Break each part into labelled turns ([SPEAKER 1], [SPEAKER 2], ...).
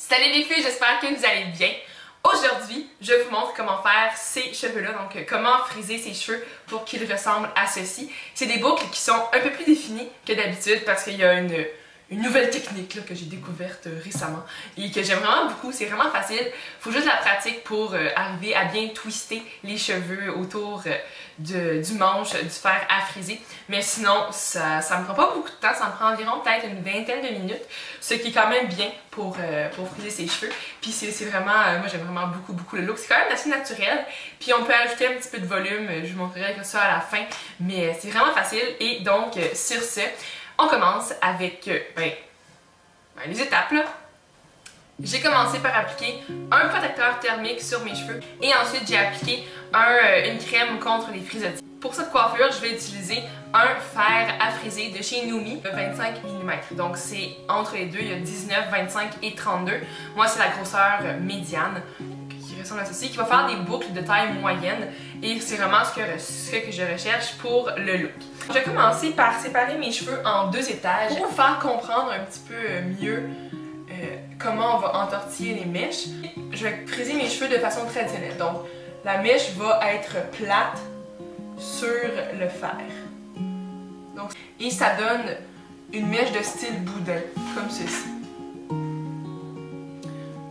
[SPEAKER 1] Salut les filles, j'espère que vous allez bien. Aujourd'hui, je vous montre comment faire ces cheveux-là, donc comment friser ses cheveux pour qu'ils ressemblent à ceci. C'est des boucles qui sont un peu plus définies que d'habitude parce qu'il y a une nouvelle technique là, que j'ai découverte récemment et que j'aime vraiment beaucoup. C'est vraiment facile. Il faut juste la pratique pour arriver à bien twister les cheveux autour du manche, du fer à friser. Mais sinon, ça me prend pas beaucoup de temps. Ça me prend environ peut-être une vingtaine de minutes, ce qui est quand même bien pour friser ses cheveux. Puis c'est vraiment, moi j'aime vraiment beaucoup le look. C'est quand même assez naturel. Puis on peut ajouter un petit peu de volume. Je vous montrerai ça à la fin. Mais c'est vraiment facile. Et donc, sur ce, on commence avec les étapes là. J'ai commencé par appliquer un protecteur thermique sur mes cheveux et ensuite j'ai appliqué une crème contre les frisottis. Pour cette coiffure, je vais utiliser un fer à friser de chez Noumi de 25 mm. Donc c'est entre les deux, il y a 19, 25 et 32. Moi c'est la grosseur médiane qui ressemble à ceci, qui va faire des boucles de taille moyenne et c'est vraiment ce que je recherche pour le look. Je vais commencer par séparer mes cheveux en deux étages pour vous faire comprendre un petit peu mieux comment on va entortiller les mèches. Je vais friser mes cheveux de façon traditionnelle. Donc la mèche va être plate sur le fer. Donc, et ça donne une mèche de style boudin, comme ceci.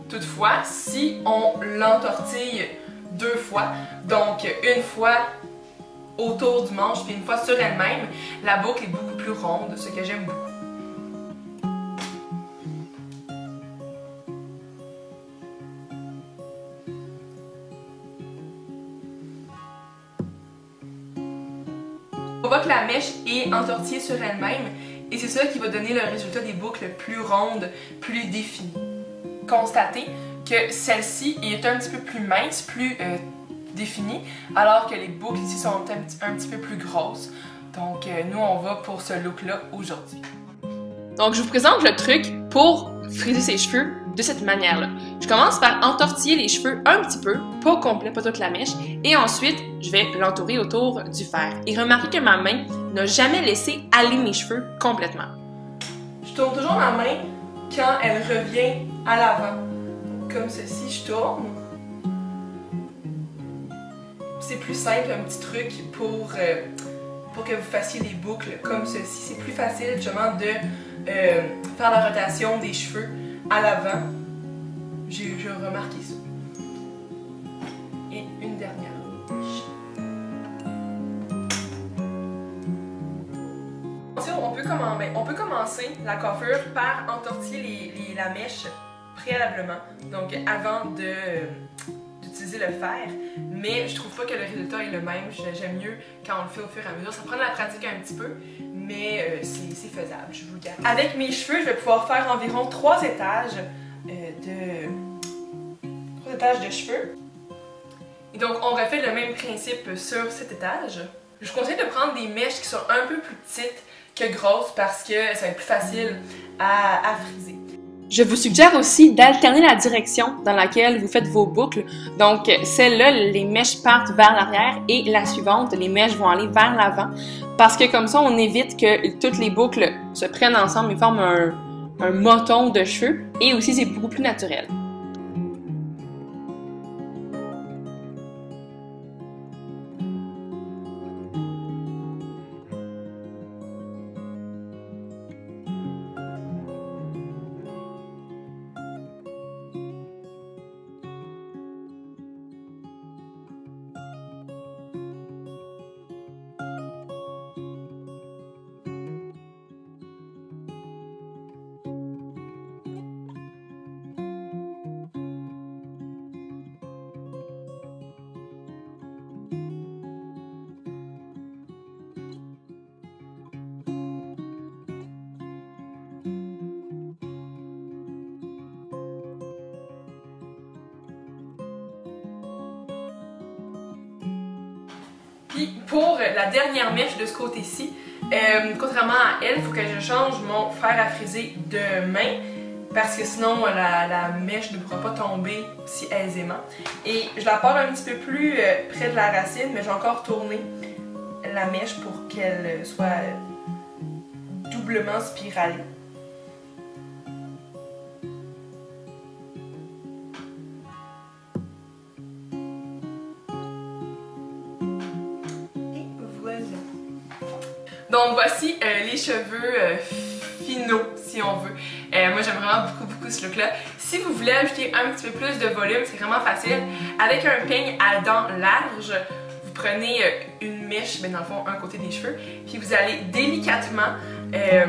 [SPEAKER 1] Toutefois, si on l'entortille deux fois, donc une fois autour du manche puis une fois sur elle-même, la boucle est beaucoup plus ronde, ce que j'aime beaucoup. On voit que la mèche est entortillée sur elle-même et c'est ça qui va donner le résultat des boucles plus rondes, plus définies. Constatez que celle-ci est un petit peu plus mince, plus définie, alors que les boucles ici sont un petit peu plus grosses. Donc nous on va pour ce look-là aujourd'hui. Donc je vous présente le truc pour friser ses cheveux de cette manière-là. Je commence par entortiller les cheveux un petit peu, pas au complet, pas toute la mèche, et ensuite je vais l'entourer autour du fer. Et remarquez que ma main n'a jamais laissé aller mes cheveux complètement. Je tourne toujours ma main quand elle revient à l'avant. Comme ceci, je tourne. C'est plus simple, un petit truc pour que vous fassiez des boucles comme ceci. C'est plus facile justement de faire la rotation des cheveux à l'avant. J'ai remarqué ça. Et une dernière. On peut commencer la coiffure par entortiller la mèche préalablement, donc avant d'utiliser le fer, mais je trouve pas que le résultat est le même. J'aime mieux quand on le fait au fur et à mesure. Ça prend de la pratique un petit peu, mais c'est faisable, je vous le garantis. Avec mes cheveux, je vais pouvoir faire environ 3 étages de cheveux. Et donc on refait le même principe sur cet étage. Je vous conseille de prendre des mèches qui sont un peu plus petites que grosses parce que ça va être plus facile à friser. Je vous suggère aussi d'alterner la direction dans laquelle vous faites vos boucles. Donc, celle-là, les mèches partent vers l'arrière et la suivante, les mèches vont aller vers l'avant. Parce que comme ça, on évite que toutes les boucles se prennent ensemble et forment un moton de cheveux. Et aussi, c'est beaucoup plus naturel. Puis pour la dernière mèche de ce côté-ci, contrairement à elle, il faut que je change mon fer à friser de main parce que sinon la mèche ne pourra pas tomber si aisément. Et je la pars un petit peu plus près de la racine, mais je vais encore tourner la mèche pour qu'elle soit doublement spiralée. Donc voici les cheveux finaux, si on veut. Moi j'aime vraiment beaucoup ce look là. Si vous voulez ajouter un petit peu plus de volume, c'est vraiment facile. Avec un peigne à dents larges, vous prenez une mèche, dans le fond un côté des cheveux, puis vous allez délicatement faire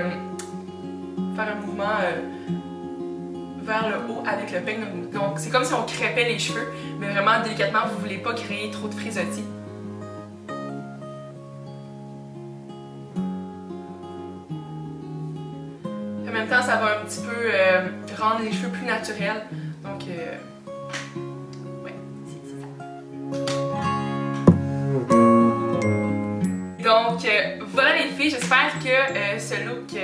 [SPEAKER 1] un mouvement vers le haut avec le peigne. Donc c'est comme si on crêpait les cheveux, mais vraiment délicatement, vous voulez pas créer trop de frisottis. En même temps, ça va un petit peu rendre les cheveux plus naturels. Donc, ouais, c'est ça. Donc, voilà les filles, j'espère que ce look,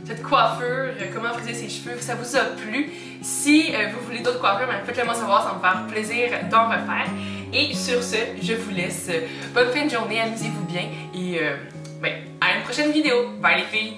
[SPEAKER 1] cette coiffure, comment friser ses cheveux, ça vous a plu. Si vous voulez d'autres coiffures, faites-le moi savoir, ça va me faire plaisir d'en refaire. Et sur ce, je vous laisse. Bonne fin de journée, amusez-vous bien et à une prochaine vidéo. Bye les filles!